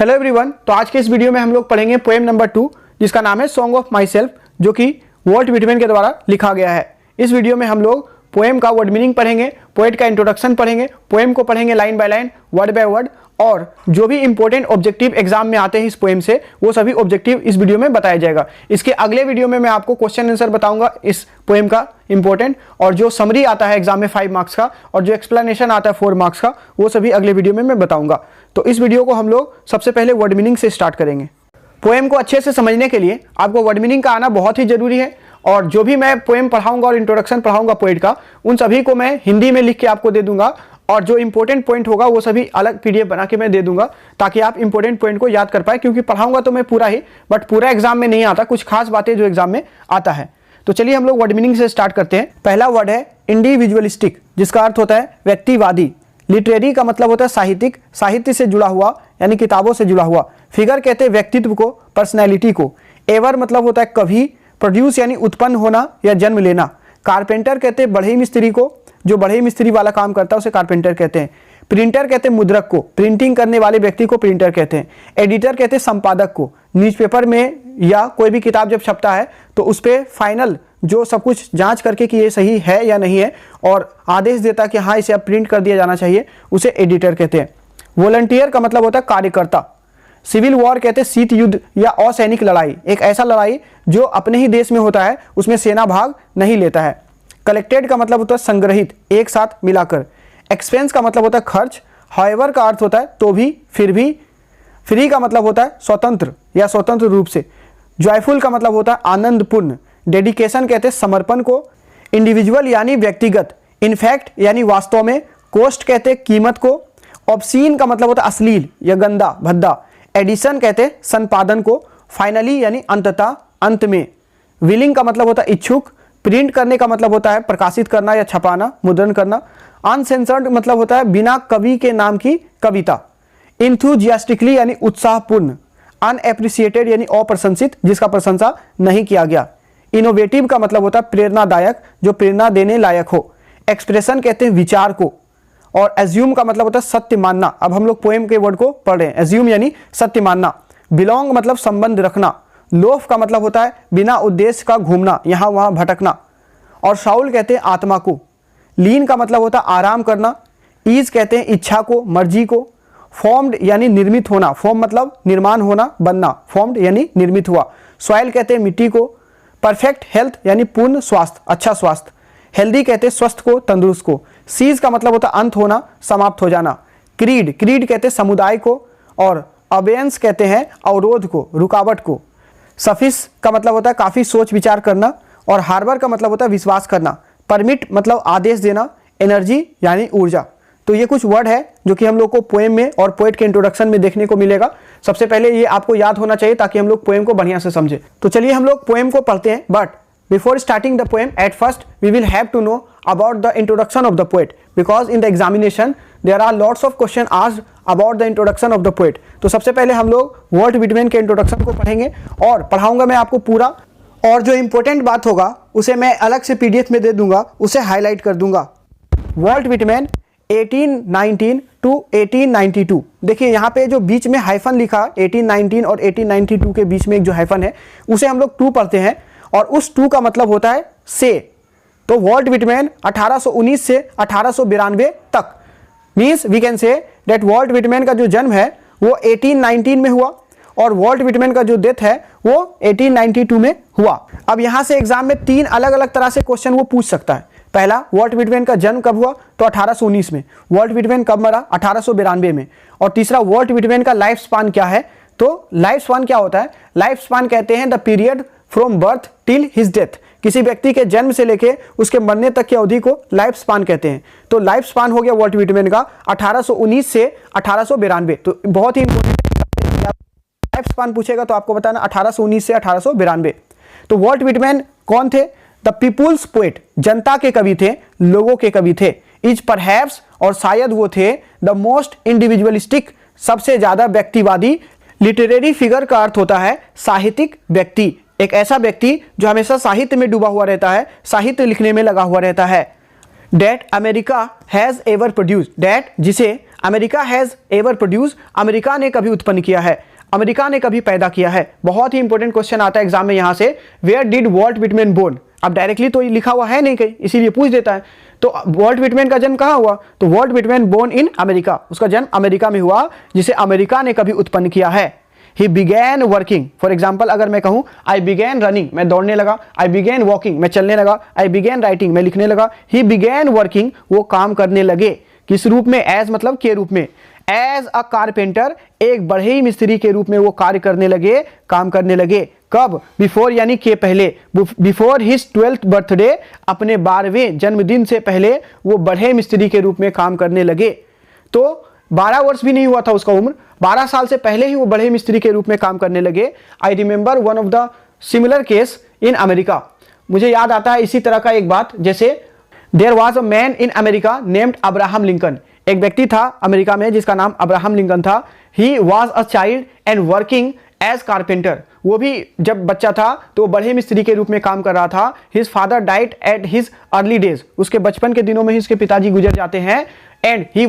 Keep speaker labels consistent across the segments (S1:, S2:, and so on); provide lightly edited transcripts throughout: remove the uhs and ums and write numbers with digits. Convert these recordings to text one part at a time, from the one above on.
S1: Hello everyone. तो आज के इस वीडियो में हम लोग पढ़ेंगे पोएम नंबर 2 जिसका नाम है सॉन्ग ऑफ माई सेल्फ, जो कि वॉल्ट विटमैन के द्वारा लिखा गया है। इस वीडियो में हम लोग पोएम का वर्ड मीनिंग पढ़ेंगे, पोएट का इंट्रोडक्शन पढ़ेंगे, पोएम को पढ़ेंगे line by line, word by word, और जो भी इंपॉर्टेंट ऑब्जेक्टिव एग्जाम में आते हैं इस पोएम से वो सभी ऑब्जेक्टिव इस वीडियो में बताया जाएगा। इसके अगले वीडियो में मैं आपको क्वेश्चन आंसर बताऊंगा इस पोएम का इंपॉर्टेंट, और जो समरी आता है एग्जाम में 5 मार्क्स का और जो एक्सप्लेनेशन आता है 4 मार्क्स का वो सभी अगले वीडियो में मैं बताऊंगा। तो इस वीडियो को हम लोग सबसे पहले वर्ड मीनिंग से स्टार्ट करेंगे। पोएम को अच्छे से समझने के लिए आपको वर्ड मीनिंग का आना बहुत ही जरूरी है, और जो भी मैं पोएम पढ़ाऊंगा और इंट्रोडक्शन पढ़ाऊंगा पोएट का, उन सभी को मैं हिंदी में लिख के आपको दे दूंगा, और जो इंपॉर्टेंट पॉइंट होगा वो सभी अलग पीडीएफ बना के मैं दे दूंगा ताकि आप इंपॉर्टेंट पॉइंट को याद कर पाए, क्योंकि पढ़ाऊंगा तो मैं पूरा ही, बट पूरा एग्जाम में नहीं आता, कुछ खास बातें जो एग्जाम में आता है। तो चलिए हम लोग वर्ड मीनिंग से स्टार्ट करते हैं। पहला वर्ड है इंडिविजुअलिस्टिक, जिसका अर्थ होता है व्यक्तिवादी। लिटरेरी का मतलब होता है साहित्यिक, साहित्य से जुड़ा हुआ यानी किताबों से जुड़ा हुआ। फिगर कहते हैं व्यक्तित्व को, पर्सनैलिटी को। एवर मतलब होता है कभी। प्रोड्यूस यानी उत्पन्न होना या जन्म लेना। कारपेंटर कहते हैं बढ़ई मिस्त्री को, जो बढ़ई मिस्त्री वाला काम करता है उसे कारपेंटर कहते हैं। प्रिंटर कहते हैं मुद्रक को, प्रिंटिंग करने वाले व्यक्ति को प्रिंटर कहते हैं। एडिटर कहते हैं संपादक को। न्यूज़पेपर में या कोई भी किताब जब छपता है तो उस पर फाइनल जो सब कुछ जांच करके कि ये सही है या नहीं है और आदेश देता कि हाँ इसे अब प्रिंट कर दिया जाना चाहिए, उसे एडिटर कहते हैं। वॉलंटियर का मतलब होता है कार्यकर्ता। सिविल वॉर कहते हैं शीत युद्ध या असैनिक लड़ाई, एक ऐसा लड़ाई जो अपने ही देश में होता है, उसमें सेना भाग नहीं लेता है। कलेक्टेड का मतलब होता है संग्रहित, एक साथ मिलाकर। एक्सपेंस का मतलब होता है खर्च। हाउएवर का अर्थ होता है तो भी, फिर भी। फ्री का मतलब होता है स्वतंत्र या स्वतंत्र रूप से। जॉयफुल का मतलब होता है आनंदपूर्ण। डेडिकेशन कहते हैं समर्पण को। इंडिविजुअल यानी व्यक्तिगत। इनफैक्ट यानी वास्तव में। कॉस्ट कहते हैं कीमत को। ऑब्सीन का मतलब होता है अश्लील या गंदा भद्दा। एडिशन कहते हैं संपादन को। फाइनली यानी अंततः, अंत में। विलिंग का मतलब होता है इच्छुक। प्रिंट करने का मतलब होता है प्रकाशित करना या छपाना, मुद्रण करना। अनसेंसर्ड मतलब होता है बिना कवि के नाम की कविता। इंथुजियास्टिकली यानी उत्साहपूर्ण। अनएप्रिसिएटेड यानी अप्रशंसित, जिसका प्रशंसा नहीं किया गया। इनोवेटिव का मतलब होता है प्रेरणादायक, जो प्रेरणा देने लायक हो। एक्सप्रेशन कहते हैं विचार को। और एज्यूम का मतलब होता है सत्य मानना। अब हम लोग पोएम के वर्ड को पढ़ रहे हैं। एज्यूम यानी सत्य मानना। बिलोंग मतलब संबंध रखना। लोफ का मतलब होता है बिना उद्देश्य का घूमना, यहाँ वहाँ भटकना। और शाउल कहते हैं आत्मा को। लीन का मतलब होता है आराम करना। ईज कहते हैं इच्छा को, मर्जी को। फॉर्म्ड यानी निर्मित होना। फॉर्म मतलब निर्माण होना, बनना। फॉर्म्ड यानी निर्मित हुआ। सॉइल कहते हैं मिट्टी को। परफेक्ट हेल्थ यानी पूर्ण स्वास्थ्य, अच्छा स्वास्थ्य। हेल्दी कहते हैं स्वस्थ को, तंदुरुस्त को। सीज का मतलब होता है अंत होना, समाप्त हो जाना। क्रीड, क्रीड कहते हैं समुदाय को। और अबेयंस कहते हैं अवरोध को, रुकावट को। सफिस का मतलब होता है काफ़ी सोच विचार करना। और हार्बर का मतलब होता है विश्वास करना। परमिट मतलब आदेश देना। एनर्जी यानी ऊर्जा। तो ये कुछ वर्ड है जो कि हम लोग को पोएम में और पोएट के इंट्रोडक्शन में देखने को मिलेगा। सबसे पहले ये आपको याद होना चाहिए ताकि हम लोग पोएम को बढ़िया से समझे। तो चलिए हम लोग पोएम को पढ़ते हैं, but before starting the poem at first we will have to know about the introduction of the poet, because in the examination there are lots of question asked about the introduction of the poet. तो सबसे पहले हम लोग Walt Whitman के introduction को पढ़ेंगे और पढ़ाऊंगा मैं आपको पूरा, और जो इंपॉर्टेंट बात होगा उसे मैं अलग से पीडीएफ में दे दूंगा, उसे हाईलाइट कर दूंगा। Walt Whitman 1819 to 1892। देखिए यहाँ पे जो बीच में हाइफन लिखा 1819 और 1892 के बीच में एक जो हाइफन है उसे हम लोग 2 पढ़ते हैं, और उस 2 का मतलब होता है से। तो वॉल्ट विटमैन 1819 से 1892 तक, means we can say that Walt Whitman का जो जन्म है वो 1819 में हुआ और वॉल्ट विटमैन का जो डेथ है वो 1892 में हुआ। अब यहाँ से एग्जाम में 3 अलग अलग तरह से क्वेश्चन वो पूछ सकता है। पहला, वॉल्ट विटमैन का जन्म कब हुआ, तो 1819 में। वॉल्ट विटमैन कब मरा, 1892 में। और तीसरा, वॉल्ट विटमैन का लाइफ स्पान क्या है। तो लाइफ स्पान क्या होता है, लाइफ स्पान कहते हैं the period from birth till his death. किसी व्यक्ति के जन्म से लेके उसके मरने तक की अवधि को लाइफ स्पान कहते हैं। तो लाइफ स्पान हो गया वॉल्ट विटमैन का 1819 से 1892। तो बहुत ही इंपॉर्टेंट, लाइफ स्पान पूछेगा तो आपको बताना 1819 से 1892। तो वॉल्ट विटमैन कौन थे, द पीपुल्स पोएट, जनता के कवि थे, लोगों के कवि थे। इज परहैप्स, और शायद वो थे द मोस्ट इंडिविजुअलिस्टिक, सबसे ज्यादा व्यक्तिवादी। लिटरेरी फिगर का अर्थ होता है साहित्यिक व्यक्ति, एक ऐसा व्यक्ति जो हमेशा साहित्य में डूबा हुआ रहता है, साहित्य लिखने में लगा हुआ रहता है। That America has ever produced, that जिसे America has ever produce, America ने कभी उत्पन्न किया है, अमेरिका ने कभी पैदा किया है। बहुत ही इंपॉर्टेंट क्वेश्चन आता है एग्जाम में यहाँ से, where did Walt Whitman born. अब डायरेक्टली तो लिखा हुआ है नहीं कहीं, इसीलिए पूछ देता है। तो वॉल्ट व्हिटमैन का जन्म कहाँ हुआ, तो Walt Whitman born in America, उसका जन्म अमेरिका में हुआ जिसे अमेरिका ने कभी उत्पन्न किया है। He began working, for example अगर मैं कहूँ आई बिगैन रनिंग, मैं दौड़ने लगा, आई बिगैन वॉकिंग, मैं चलने लगा, आई बिगैन राइटिंग, मैं लिखने लगा, ही बिगैन वर्किंग, वो काम करने लगे। किस रूप में, एज मतलब के रूप में, एज अ कारपेंटर, एक बढ़ई मिस्त्री के रूप में वो कार्य करने लगे, काम करने लगे। कब, बिफोर यानी के पहले, बिफोर हिज 12th बर्थडे, अपने 12वें जन्मदिन से पहले वो बढ़े मिस्त्री के रूप में काम करने लगे। तो 12 वर्ष भी नहीं हुआ था उसका उम्र, 12 साल से पहले ही वो बढ़े मिस्त्री के रूप में काम करने लगे। I remember one of the similar case in America, मुझे याद आता है इसी तरह का एक बात, जैसे there was a man in America named Abraham Lincoln, एक व्यक्ति था अमेरिका में जिसका नाम अब्राहम लिंकन था। He was a child and working as carpenter, वो भी जब बच्चा था तो बढ़े मिस्त्री के रूप में काम कर रहा था। His father died at his early days, उसके बचपन के दिनों में ही उसके पिताजी गुजर जाते हैं। And he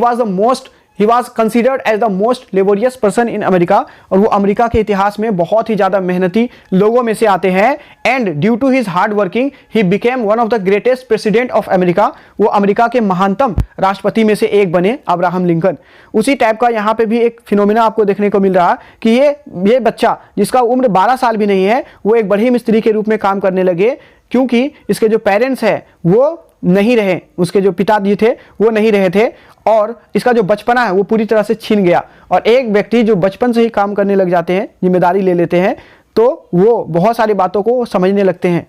S1: was considered as the most laborious person in America, और वो अमेरिका के इतिहास में बहुत ही ज़्यादा मेहनती लोगों में से आते हैं। And due to his hard working he became one of the greatest president of America, वो अमेरिका के महानतम राष्ट्रपति में से एक बने अब्राहम लिंकन। उसी टाइप का यहाँ पे भी एक फिनोमिना आपको देखने को मिल रहा है कि ये बच्चा जिसका उम्र 12 साल भी नहीं है, वो एक बढ़ई मिस्त्री के रूप में काम करने लगे, क्योंकि इसके जो पेरेंट्स हैं वो नहीं रहे, उसके जो पिताजी थे वो नहीं रहे थे, और इसका जो बचपना है वो पूरी तरह से छीन गया। और एक व्यक्ति जो बचपन से ही काम करने लग जाते हैं, जिम्मेदारी ले लेते हैं, तो वो बहुत सारी बातों को समझने लगते हैं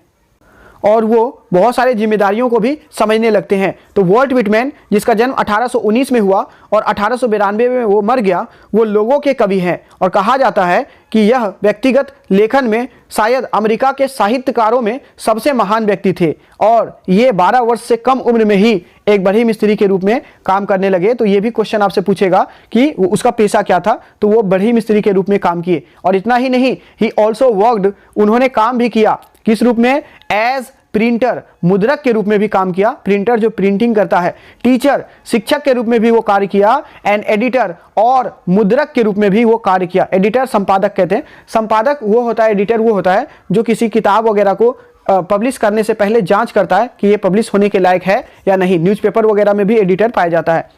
S1: और वो बहुत सारे जिम्मेदारियों को भी समझने लगते हैं। तो वॉल्ट व्हिटमैन जिसका जन्म 1819 में हुआ और 1892 में वो मर गया, वो लोगों के कवि हैं, और कहा जाता है कि यह व्यक्तिगत लेखन में शायद अमेरिका के साहित्यकारों में सबसे महान व्यक्ति थे, और ये 12 वर्ष से कम उम्र में ही एक बढ़ई मिस्त्री के रूप में काम करने लगे। तो ये भी क्वेश्चन आपसे पूछेगा कि उसका पेशा क्या था, तो वो बढ़ई मिस्त्री के रूप में काम किए। और इतना ही नहीं, ही ऑल्सो वर्कड, उन्होंने काम भी किया किस रूप में, एज प्रिंटर, मुद्रक के रूप में भी काम किया, प्रिंटर जो प्रिंटिंग करता है, टीचर शिक्षक के रूप में भी वो कार्य किया, एंड एडिटर, और मुद्रक के रूप में भी वो कार्य किया। एडिटर संपादक कहते हैं, संपादक वो होता है, एडिटर वो होता है जो किसी किताब वगैरह को पब्लिश करने से पहले जांच करता है कि ये पब्लिश होने के लायक है या नहीं। न्यूज़पेपर वगैरह में भी एडिटर पाया जाता है।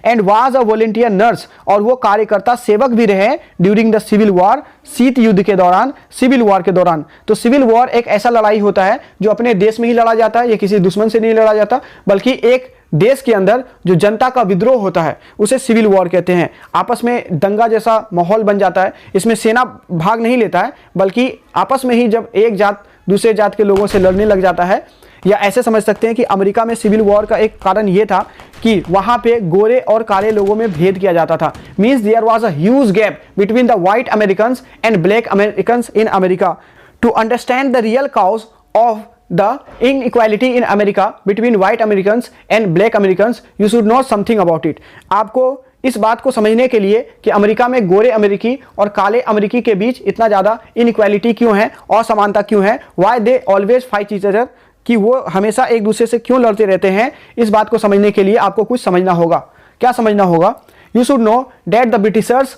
S1: And was a volunteer nurse, और वो कार्यकर्ता सेवक भी रहे ड्यूरिंग द सिविल वॉर, शीत युद्ध के दौरान, सिविल वॉर के दौरान। तो सिविल वॉर एक ऐसा लड़ाई होता है जो अपने देश में ही लड़ा जाता है, ये किसी दुश्मन से नहीं लड़ा जाता, बल्कि एक देश के अंदर जो जनता का विद्रोह होता है उसे सिविल वॉर कहते हैं। आपस में दंगा जैसा माहौल बन जाता है, इसमें सेना भाग नहीं लेता है, बल्कि आपस में ही जब एक जात दूसरे जात के लोगों से लड़ने लग जाता है। या ऐसे समझ सकते हैं कि अमेरिका में सिविल वॉर का एक कारण ये था कि वहाँ पे गोरे और काले लोगों में भेद किया जाता था। Means there was a huge gap between the white Americans and black Americans in America. To understand the real cause of the inequality in America between white Americans and black Americans, you should know something about it। आपको इस बात को समझने के लिए कि America में गोरे अमेरिकी और काले अमेरिकी के बीच इतना ज़्यादा इनइक्वालिटी क्यों है, असमानता क्यों है, why they always fight each other, कि वो हमेशा एक दूसरे से क्यों लड़ते रहते हैं, इस बात को समझने के लिए आपको कुछ समझना होगा। क्या समझना होगा? You should know that the Britishers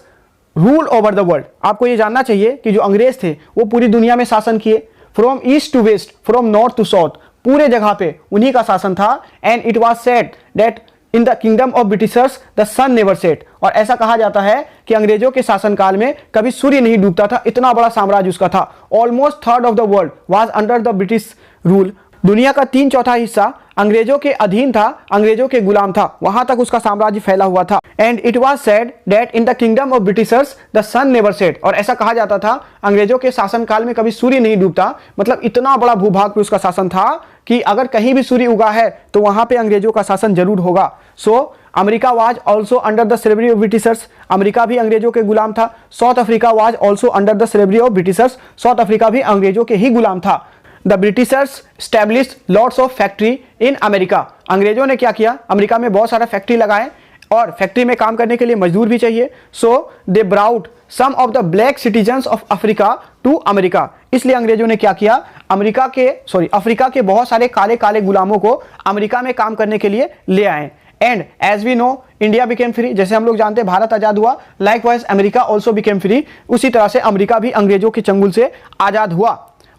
S1: rule over the world. आपको ये जानना चाहिए कि जो अंग्रेज थे वो पूरी दुनिया में शासन किए, from east to west, from north to south, पूरे जगह पे उन्हीं का शासन था। And it was said that in the kingdom of Britishers the sun never set, और ऐसा कहा जाता है कि अंग्रेजों के शासनकाल में कभी सूर्य नहीं डूबता था, इतना बड़ा साम्राज्य उसका था। Almost third of the world was under the British rule, दुनिया का 3/4 हिस्सा अंग्रेजों के अधीन था, अंग्रेजों के गुलाम था, वहां तक उसका साम्राज्य फैला हुआ था। And it was said that in the kingdom of Britishers the sun never set, और ऐसा कहा जाता था अंग्रेजों के शासनकाल में कभी सूर्य नहीं डूबता, मतलब इतना बड़ा भूभाग पे उसका शासन था कि अगर कहीं भी सूर्य उगा है तो वहां पे अंग्रेजों का शासन जरूर होगा। So America was also under the slavery of Britishers, America भी अंग्रेजों के गुलाम था। South Africa was also under the slavery of Britishers, south Africa भी अंग्रेजों के ही गुलाम था। The Britishers established lots of factory in America, अंग्रेजों ने क्या किया, अमेरिका में बहुत सारा फैक्ट्री लगाए, और फैक्ट्री में काम करने के लिए मजदूर भी चाहिए। So they brought some of the black citizens of Africa to America, इसलिए अंग्रेजों ने क्या किया, अफ्रीका के बहुत सारे काले काले गुलामों को अमेरिका में काम करने के लिए ले आए। And as we know India became free, जैसे हम लोग जानते हैं भारत आजाद हुआ, likewise America also became free, उसी तरह से अमेरिका भी अंग्रेजों के चंगुल से आजाद हुआ।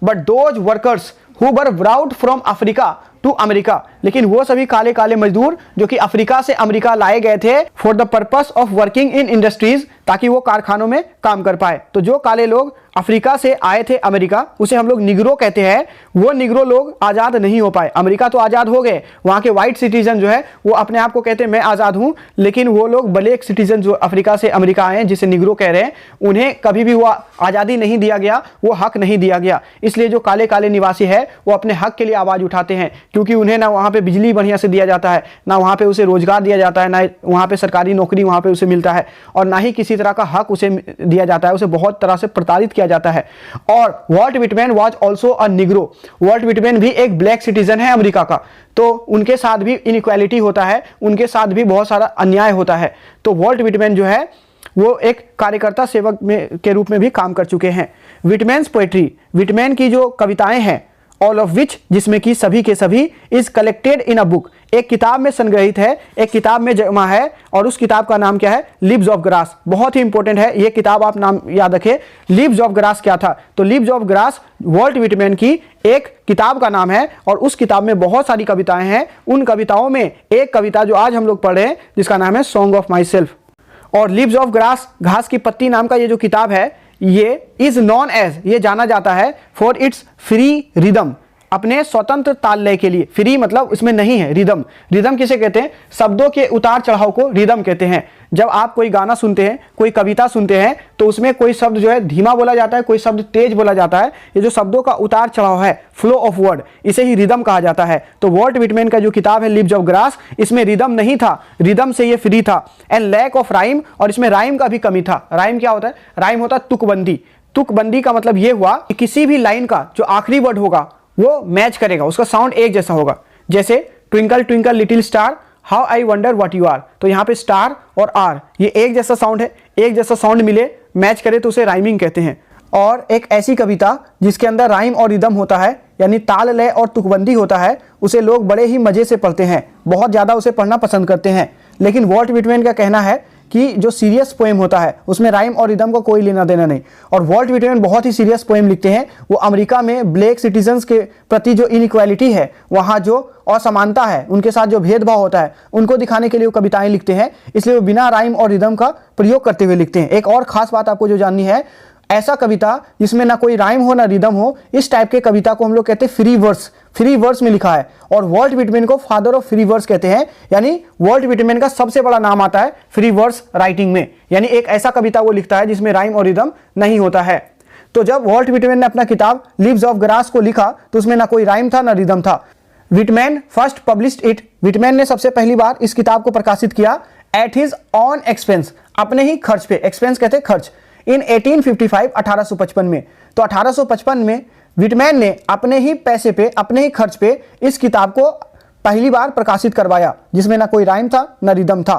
S1: But those workers who were brought from Africa to America, लेकिन वो सभी काले काले मजदूर जो कि अफ्रीका से अमेरिका लाए गए थे for the purpose of working in industries, ताकि वो कारखानों में काम कर पाए। तो जो काले लोग अफ्रीका से आए थे अमेरिका, उसे हम लोग निग्रो कहते हैं, वो निग्रो लोग आज़ाद नहीं हो पाए। अमेरिका तो आज़ाद हो गए, वहाँ के वाइट सिटीजन जो है वो अपने आप को कहते हैं मैं आज़ाद हूँ, लेकिन वो लोग ब्लैक सिटीजन जो अफ्रीका से अमेरिका आए हैं, जिसे निग्रो कह रहे हैं, उन्हें कभी भी वो आज़ादी नहीं दिया गया, वो हक नहीं दिया गया। इसलिए जो काले काले निवासी है वो अपने हक के लिए आवाज़ उठाते हैं, क्योंकि उन्हें ना वहाँ पर बिजली बढ़िया से दिया जाता है, ना वहाँ पर उसे रोजगार दिया जाता है, ना वहाँ पर सरकारी नौकरी वहाँ पर उसे मिलता है, और ना ही किसी तरह का हक उसे दिया जाता है, उसे बहुत तरह से प्रताड़ित किया जाता है। और Walt Whitman was also a Negro, Walt Whitman भी एक ब्लैक सिटीजन है अमेरिका का, तो उनके साथ भी इनइक्वालिटी होता है, उनके साथ भी बहुत सारा अन्याय होता है। तो वॉल्ट विटमैन जो है वो एक कार्यकर्ता सेवक के रूप में भी काम कर चुके हैं। विटमैन्स पोएट्री, विटमैन की जो कविताएं हैं, ऑल ऑफ विच, जिसमें कि सभी के सभी, is collected in a book, एक किताब में संग्रहित है, एक किताब में जमा है, और उस किताब का नाम क्या है? Leaves of grass. बहुत ही इंपॉर्टेंट है ये किताब, आप नाम याद रखें। लीव्स ऑफ ग्रास क्या था? तो leaves of grass Walt Whitman की एक किताब का नाम है, और उस किताब में बहुत सारी कविताएं हैं। उन कविताओं में एक कविता जो आज हम लोग पढ़ रहे हैं, जिसका नाम है सॉन्ग ऑफ माई सेल्फ। और लीव्स ऑफ ग्रास, घास की पत्ती नाम का ये जो किताब है, ये इज नॉन एज, ये जाना जाता है फॉर इट्स फ्री रिदम, अपने स्वतंत्र ताल लय के लिए। फ्री मतलब इसमें नहीं है, रिदम। रिदम किसे कहते हैं? शब्दों के उतार चढ़ाव को रिदम कहते हैं। जब आप कोई गाना सुनते हैं, कोई कविता सुनते हैं, तो उसमें कोई शब्द जो है धीमा बोला जाता है, कोई शब्द तेज बोला जाता है। ये जो शब्दों का उतार चढ़ाव है, फ्लो ऑफ वर्ड, इसे ही रिदम कहा जाता है। तो वॉल्ट विटमैन का जो किताब है लीव्स ऑफ ग्रास, इसमें रिदम नहीं था, रिदम से ये फ्री था। एंड लैक ऑफ राइम, और इसमें राइम का भी कमी था। राइम क्या होता है? राइम होता है तुकबंदी। तुकबंदी का मतलब ये हुआ कि किसी भी लाइन का जो आखिरी वर्ड होगा वो मैच करेगा, उसका साउंड एक जैसा होगा। जैसे twinkle twinkle little star, how I wonder what you are, तो यहाँ पे स्टार और आर ये एक जैसा साउंड है, एक जैसा साउंड मिले, मैच करे तो उसे राइमिंग कहते हैं। और एक ऐसी कविता जिसके अंदर राइम और रिदम होता है, यानी ताल लय और तुकबंदी होता है, उसे लोग बड़े ही मजे से पढ़ते हैं, बहुत ज़्यादा उसे पढ़ना पसंद करते हैं। लेकिन वॉल्ट विटमैन का कहना है कि जो सीरियस पोएम होता है उसमें राइम और रिदम का कोई लेना देना नहीं। और वॉल्ट विटमैन बहुत ही सीरियस पोएम लिखते हैं। वो अमेरिका में ब्लैक सिटीजन्स के प्रति जो इनइक्वालिटी है, वहाँ जो असमानता है, उनके साथ जो भेदभाव होता है, उनको दिखाने के लिए वो कविताएं लिखते हैं। इसलिए वो बिना राइम और रिदम का प्रयोग करते हुए लिखते हैं। एक और खास बात आपको जो जाननी है, ऐसा कविता जिसमें ना कोई राइम हो ना रिदम हो, इस टाइप के कविता को हम लोग कहते हैं फ्री वर्स। फ्री वर्स में लिखा है, और वॉल्ट विटमैन को फादर ऑफ फ्री वर्स कहते हैं। यानी वॉल्ट विटमैन का सबसे बड़ा नाम आता है फ्री वर्स राइटिंग में, यानी एक ऐसा कविता वो लिखता है जिसमें राइम और रिदम नहीं होता है। तो जब वॉल्ट विटमैन ने अपना किताब लीव्स ऑफ ग्रास को लिखा तो उसमें ना कोई राइम था ना रिदम था। Whitman first published it, Whitman ने सबसे पहली बार इस किताब को प्रकाशित किया एट हिज ऑन एक्सपेंस, अपने ही खर्च पे। एक्सपेंस कहते हैं खर्च। इन 1855, 1855 में। तो 1855 में विटमैन ने अपने ही पैसे पे, अपने ही खर्च पे इस किताब को पहली बार प्रकाशित करवाया, जिसमें ना कोई राइम था ना रिदम था।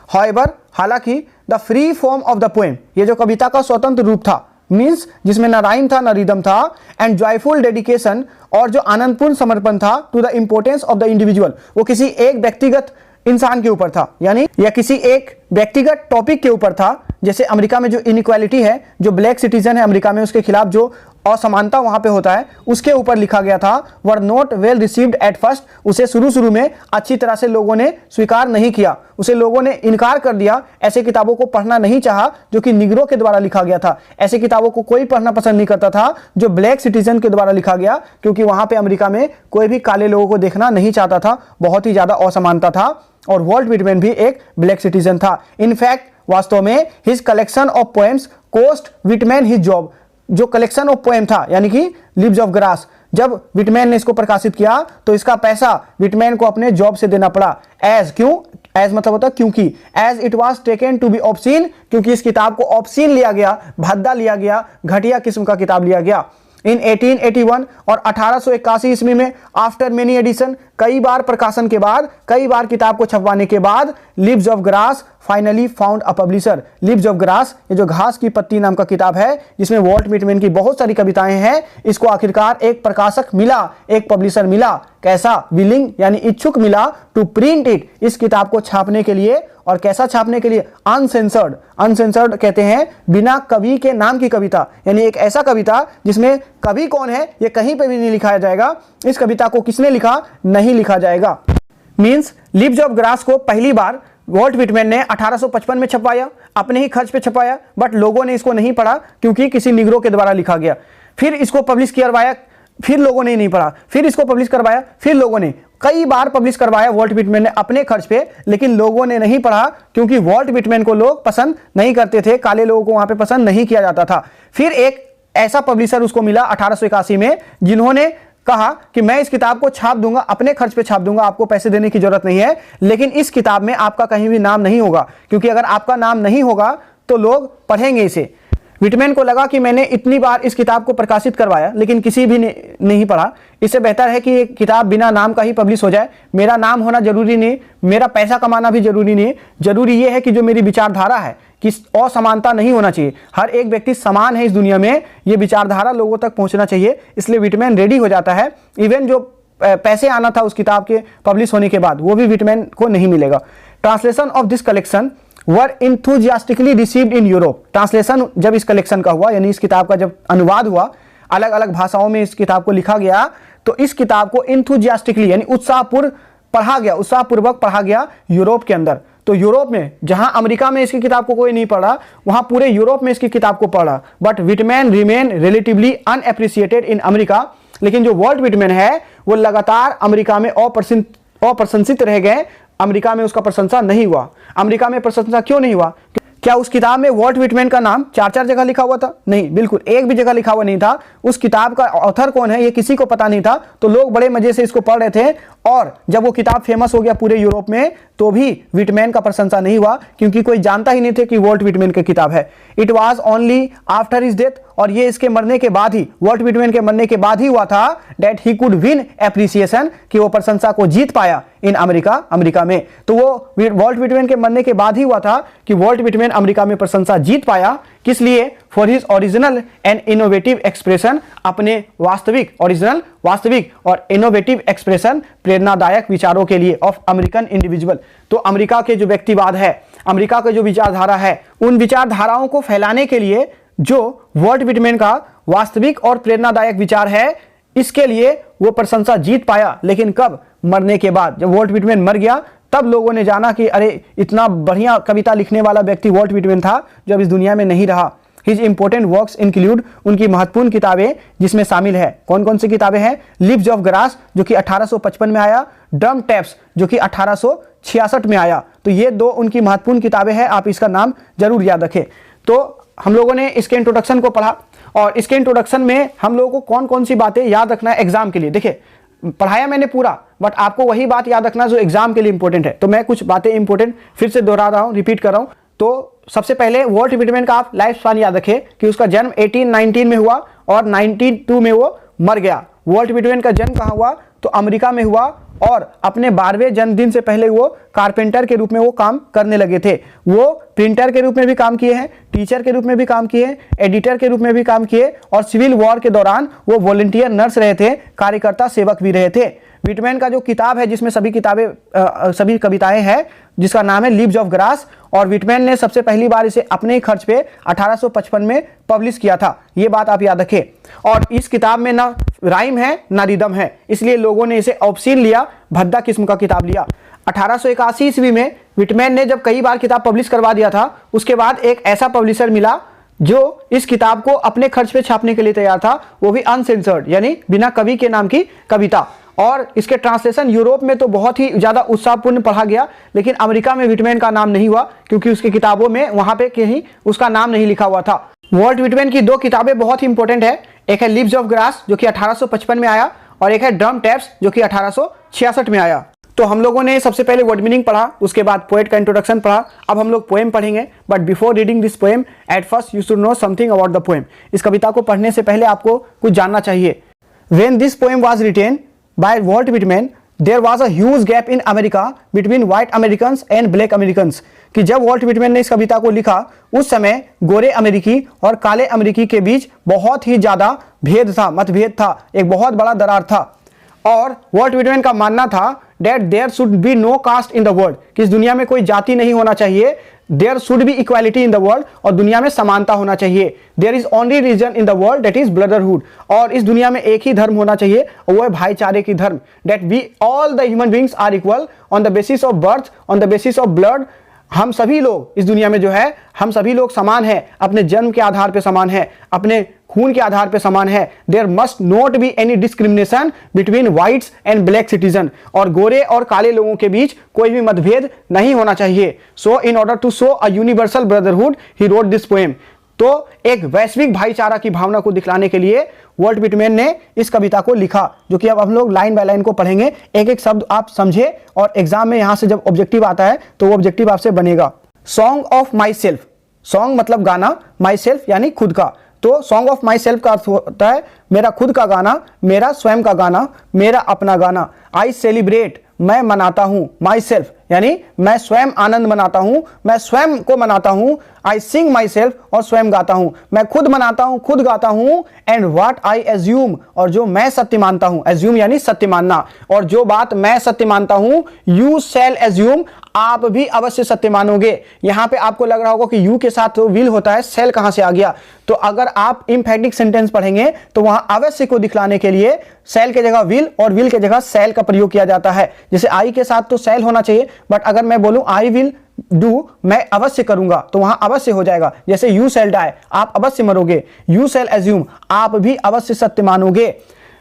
S1: हाउएवर, हालांकि the free form of the poem, ये जो कविता का स्वतंत्र रूप था, मीन्स जिसमें ना राइम था ना रिदम था, एंड जॉयफुल डेडिकेशन, और जो आनंदपूर्ण समर्पण था, to the importance of the individual, वो किसी एक व्यक्तिगत इंसान के ऊपर था, यानी या किसी एक व्यक्तिगत टॉपिक के ऊपर था। जैसे अमेरिका में जो इनइक्वालिटी है, जो ब्लैक सिटीजन है अमेरिका में, उसके खिलाफ जो असमानता वहां पे होता है, उसके ऊपर लिखा गया था। Were not well received at first, उसे शुरू में अच्छी तरह से लोगों ने स्वीकार नहीं किया, उसे लोगों ने इनकार कर दिया। ऐसे किताबों को पढ़ना नहीं चाहा जो कि निग्रो के द्वारा लिखा गया था। ऐसे किताबों को कोई पढ़ना पसंद नहीं करता था जो ब्लैक सिटीजन के द्वारा लिखा गया, क्योंकि वहां पे अमेरिका में कोई भी काले लोगों को देखना नहीं चाहता था, बहुत ही ज्यादा असमानता था। और वॉल्ट विटमैन भी एक ब्लैक सिटीजन था। इनफैक्ट वास्तव में his collection of poems cost Whitman his job, जो कलेक्शन ऑफ पोएम था, यानी कि लीव्स ऑफ ग्रास, जब विटमैन ने इसको प्रकाशित किया तो इसका पैसा विटमैन को अपने जॉब से देना पड़ा। एज, क्यों? एज मतलब होता है क्योंकि। As it was taken to be obscene, क्योंकि इस किताब को ऑब्सीन लिया गया, भद्दा लिया गया, घटिया किस्म का किताब लिया गया। इन 1881 और 1881 ईस्वी में, आफ्टर मेनी एडिशन, कई बार प्रकाशन के बाद, कई बार किताब को छपवाने के बाद leaves of grass finally found a publisher. Leaves of grass, ये जो घास की पत्ती नाम का किताब है जिसमें वॉल्ट व्हिटमैन की बहुत सारी कविताएं हैं, इसको आखिरकार एक प्रकाशक मिला, एक पब्लिशर मिला। कैसा? विलिंग यानी इच्छुक मिला टू प्रिंट इट, इस किताब को छापने के लिए। और कैसा छापने के लिए? अनसेंसर्ड। अनसेंसर्ड कहते हैं बिना कवि के नाम की कविता, यानी एक ऐसा कविता जिसमें कवि कौन है ये कहीं पे भी नहीं लिखाया जाएगा। इस कविता को किसने लिखा? नहीं लिखा जाएगा। मीन्स लीव्स ऑफ ग्रास को पहली बार वॉल्ट व्हिटमैन ने 1855 में छपवाया, अपने ही खर्च पे छपवाया, बट लोगों ने इसको नहीं पढ़ा क्योंकि किसी निग्रो के द्वारा लिखा गया। फिर इसको पब्लिश करवाया, फिर लोगों ने नहीं पढ़ा, फिर इसको पब्लिश करवाया, फिर लोगों ने कई बार पब्लिश करवाया वॉल्ट व्हिटमैन ने अपने खर्च पे, लेकिन लोगों ने नहीं पढ़ा क्योंकि वॉल्ट व्हिटमैन को लोग पसंद नहीं करते थे, काले लोगों को वहां पे पसंद नहीं किया जाता था। फिर एक ऐसा पब्लिशर उसको मिला 1881 में, जिन्होंने कहा कि मैं इस किताब को छाप दूंगा, अपने खर्च पे छाप दूंगा, आपको पैसे देने की जरूरत नहीं है, लेकिन इस किताब में आपका कहीं भी नाम नहीं होगा, क्योंकि अगर आपका नाम नहीं होगा तो लोग पढ़ेंगे इसे। व्हिटमैन को लगा कि मैंने इतनी बार इस किताब को प्रकाशित करवाया लेकिन किसी भी ने नहीं पढ़ा, इससे बेहतर है कि ये किताब बिना नाम का ही पब्लिश हो जाए। मेरा नाम होना जरूरी नहीं, मेरा पैसा कमाना भी जरूरी नहीं, जरूरी ये है कि जो मेरी विचारधारा है कि असमानता नहीं होना चाहिए, हर एक व्यक्ति समान है इस दुनिया में, ये विचारधारा लोगों तक पहुंचना चाहिए। इसलिए व्हिटमैन रेडी हो जाता है। इवन जो पैसे आना था उस किताब के पब्लिश होने के बाद वो भी व्हिटमैन को नहीं मिलेगा। Translation of this collection were enthusiastically received in Europe. Translation जब इस कलेक्शन का हुआ, यानी इस किताब का जब अनुवाद हुआ, अलग अलग भाषाओं में इस किताब को लिखा गया, तो इस किताब को इंथुजियास्टिकली यानी उत्साहपूर्वक पढ़ा गया यूरोप के अंदर। तो यूरोप में, जहां अमेरिका में इसकी किताब को कोई नहीं पढ़ा, वहां पूरे यूरोप में इसकी किताब को पढ़ा। But Whitman remain relatively unappreciated in America. लेकिन जो वॉल्ट व्हिटमैन है वो लगातार अमेरिका में अप्रशंसित रह गए, अमेरिका में उसका प्रशंसा नहीं हुआ। अमेरिका में प्रशंसा क्यों नहीं हुआ? क्या उस किताब में वॉल्ट व्हिटमैन का नाम 4 जगह लिखा हुआ था? नहीं, बिल्कुल एक भी जगह लिखा हुआ नहीं था। उस किताब का ऑथर कौन है ये किसी को पता नहीं था, तो लोग बड़े मजे से इसको पढ़ रहे थे। और जब वो किताब फेमस हो गया पूरे यूरोप में, तो भी व्हिटमैन का प्रशंसा नहीं हुआ, क्योंकि कोई जानता ही नहीं थे कि वॉल्ट व्हिटमैन की किताब है। It was only after his death, और ये इसके मरने के बाद ही, वॉल्ट व्हिटमैन के मरने के बाद ही हुआ था, that he could win appreciation, कि वो प्रशंसा को जीत पाया इन अमेरिका में। तो वो वॉल्ट व्हिटमैन के मरने के बाद ही हुआ था कि वॉल्ट व्हिटमैन अमेरिका में प्रशंसा जीत पाया। किस लिए? For his original and innovative expression, अपने वास्तविक और इनोवेटिव एक्सप्रेशन, प्रेरणादायक विचारों के लिए ऑफ अमेरिकन इंडिविजुअल। तो अमेरिका के जो व्यक्तिवाद है, अमेरिका के जो विचारधारा है, उन विचारधाराओं को फैलाने के लिए जो वॉल्ट व्हिटमैन का वास्तविक और प्रेरणादायक विचार है, इसके लिए वो प्रशंसा जीत पाया। लेकिन कब? मरने के बाद। जब वॉल्ट व्हिटमैन मर गया तब लोगों ने जाना कि अरे इतना बढ़िया कविता लिखने वाला व्यक्ति वॉल्ट व्हिटमैन था, जो अब इस दुनिया में नहीं रहा। हिज इंपॉर्टेंट वर्क्स इंक्लूड, उनकी महत्वपूर्ण किताबें जिसमें शामिल है, कौन कौन सी किताबें हैं? लीव्स ऑफ ग्रास जो कि 1855 में आया, ड्रम टैप्स जो कि 1866 में आया। तो ये दो उनकी महत्वपूर्ण किताबें हैं, आप इसका नाम जरूर याद रखें। तो हम लोगों ने इसके इंट्रोडक्शन को पढ़ा, और इसके इंट्रोडक्शन में हम लोगों को कौन कौन सी बातें याद रखना है एग्जाम के लिए। देखिए, पढ़ाया मैंने पूरा, बट आपको वही बात याद रखना जो एग्जाम के लिए इंपॉर्टेंट है। तो मैं कुछ बातें इंपॉर्टेंट फिर से दोहरा रहा हूं, रिपीट कर रहा हूं। तो सबसे पहले वॉल्ट व्हिटमैन का आप लाइफ स्पैन याद रखें कि उसका जन्म 1819 में हुआ और 1902 में वो मर गया। वॉल्ट व्हिटमैन का जन्म कहाँ हुआ? तो अमेरिका में हुआ, और अपने 12वें जन्मदिन से पहले वो कारपेंटर के रूप में वो काम करने लगे थे। वो प्रिंटर के रूप में भी काम किए हैं, टीचर के रूप में भी काम किए, एडिटर के रूप में भी काम किए, और सिविल वॉर के दौरान वो वॉलंटियर नर्स रहे थे, कार्यकर्ता सेवक भी रहे थे। व्हिटमैन का जो किताब है जिसमें सभी कविताएं हैं, जिसका नाम है लीव्स ऑफ ग्रास, और व्हिटमैन ने सबसे पहली बार इसे अपने ही खर्च पे 1855 में पब्लिश किया था। ये बात आप याद रखें। और इस किताब में ना राइम है ना रिदम है, इसलिए लोगों ने इसे ऑप्शन लिया, भद्दा किस्म का किताब लिया। 1881 ईस्वी में व्हिटमैन ने जब कई बार किताब पब्लिश करवा दिया था, उसके बाद एक ऐसा पब्लिशर मिला जो इस किताब को अपने खर्च पे छापने के लिए तैयार था, वो भी अनसेंसर्ड यानी बिना कवि के नाम की कविता। और इसके ट्रांसलेशन यूरोप में तो बहुत ही ज्यादा उत्साहपूर्ण पढ़ा गया, लेकिन अमेरिका में व्हिटमैन का नाम नहीं हुआ, क्योंकि उसकी किताबों में वहां पे कहीं उसका नाम नहीं लिखा हुआ था। वॉल्ट व्हिटमैन की दो किताबें बहुत ही इंपॉर्टेंट है, एक है लीव्स ऑफ ग्रास जो कि 1855 में आया, और एक है ड्रम टैप्स जो कि 1866 में आया। तो हम लोगों ने सबसे पहले वर्ड मीनिंग पढ़ा, उसके बाद पोएट का इंट्रोडक्शन पढ़ा। अब हम लोग पोएम पढ़ेंगे, but before reading this poem at first you should know something about the poem. इस कविता को पढ़ने से पहले आपको कुछ जानना चाहिए। When this poem was written by Walt Whitman, there was a huge gap in America between white American and black American, कि जब वॉल्ट विटमैन ने इस कविता को लिखा उस समय गोरे अमेरिकी और काले अमेरिकी के बीच बहुत ही ज्यादा भेद था, मतभेद था, एक बहुत बड़ा दरार था। और वॉल्ट विटमैन का मानना था that there should be no caste in the world, कि इस दुनिया में कोई जाति नहीं होना चाहिए, there should be equality in the world, और दुनिया में समानता होना चाहिए। There is only religion in the world that is brotherhood, और इस दुनिया में एक ही धर्म होना चाहिए और वो है भाईचारे की धर्म। That we all the human beings are equal on the basis of birth, on the basis of blood. हम सभी लोग इस दुनिया में जो है हम सभी लोग समान हैं, अपने जन्म के आधार पर समान है, अपने खून के आधार पर समान है। There must not be any discrimination between whites and black citizen, और गोरे और काले लोगों के बीच कोई भी मतभेद नहीं होना चाहिए। So in order to show a universal brotherhood he wrote this poem. तो एक वैश्विक भाईचारा की भावना को दिखलाने के लिए वॉल्ट विटमैन ने इस कविता को लिखा, जो कि अब हम लोग लाइन बाय लाइन को पढ़ेंगे, एक एक शब्द आप समझे और एग्जाम में यहां से जब ऑब्जेक्टिव आता है तो वो ऑब्जेक्टिव आपसे बनेगा। Song of my self, song मतलब गाना, माई सेल्फ यानी खुद का, तो सॉन्ग ऑफ माई सेल्फ का अर्थ होता है मेरा खुद का गाना, मेरा स्वयं का गाना, मेरा अपना गाना। आई सेलिब्रेट, मैं मनाता हूं, माई सेल्फ यानी मैं स्वयं आनंद मनाता हूं, मैं स्वयं को मनाता हूं। आई सिंग माई सेल्फ, और स्वयं गाता हूं, मैं खुद मनाता हूं, खुद गाता हूं। एंड व्हाट आई एज्यूम, और जो मैं सत्य मानता हूं, एज्यूम यानी सत्य मानना, और जो बात मैं सत्य मानता हूं, यू शैल एज्यूम, आप भी अवश्य सत्य मानोगे। यहां पे आपको लग रहा होगा कि यू के साथ तो विल होता है, सेल कहां से आ गया? तो अगर आप इंफैक्टिक सेंटेंस पढ़ेंगे तो वहां अवश्य को दिखलाने के लिए सेल के जगह विल और विल के जगह सेल का प्रयोग किया जाता है। जैसे आई के साथ तो सेल होना चाहिए, बट अगर मैं बोलूं आई विल डू, मैं अवश्य करूंगा, तो वहां अवश्य हो जाएगा। जैसे यू शैल डाई, आप अवश्य मरोगे। यू शैल एज्यूम, आप भी अवश्य सत्य मानोगे।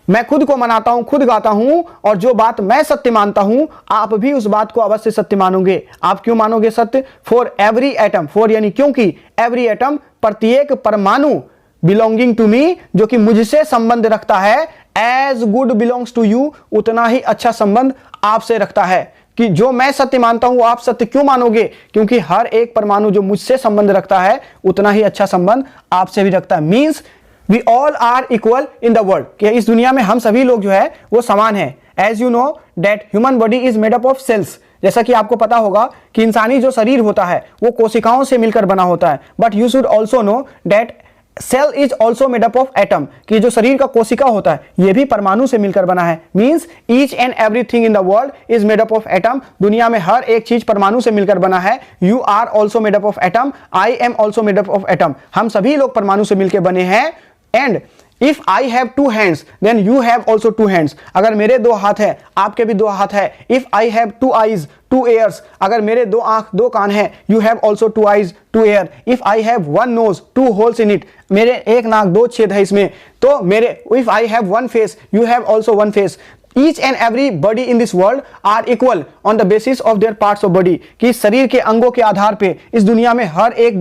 S1: मैं खुद को मनाता हूं, खुद गाता हूं, और जो बात मैं सत्य मानता हूं, आप भी उस बात को अवश्य सत्य मानोगे। आप क्यों मानोगे सत्य? फॉर एवरी एटम, फॉर यानी क्योंकि, एवरी एटम प्रत्येक परमाणु, बिलोंगिंग टू मी जो कि मुझसे संबंध रखता है, as good belongs to you उतना ही अच्छा संबंध आपसे रखता है। कि जो मैं सत्य मानता हूं आप सत्य क्यों मानोगे? क्योंकि हर एक परमाणु जो मुझसे संबंध रखता है उतना ही अच्छा संबंध आपसे भी रखता है। Means we all are equal in the world, कि इस दुनिया में हम सभी लोग जो है वो समान है। As you know that human body is made up of cells, जैसा कि आपको पता होगा कि इंसानी जो शरीर होता है वो कोशिकाओं से मिलकर बना होता है। But you should also know that cell is also made up of atom, कि जो शरीर का कोशिका होता है ये भी परमाणु से मिलकर बना है। Means each and everything in the world is made up of atom, दुनिया में हर एक चीज परमाणु से मिलकर बना है। You are also made up of atom, I am also made up of atom, हम सभी लोग परमाणु से मिलकर बने हैं। And if I have two hands then you have also two hands, अगर मेरे दो हाथ है आपके भी दो हाथ है। If I have two eyes two ears, अगर मेरे दो आंख दो कान है, you have also two eyes two ear. If I have one nose two holes in it, मेरे एक नाक दो छेद है इसमें, तो मेरे if I have one face you have also one face. Each and every body in this world are equal on the basis of their parts of body, कि शरीर के अंगों के आधार पे इस दुनिया में हर एक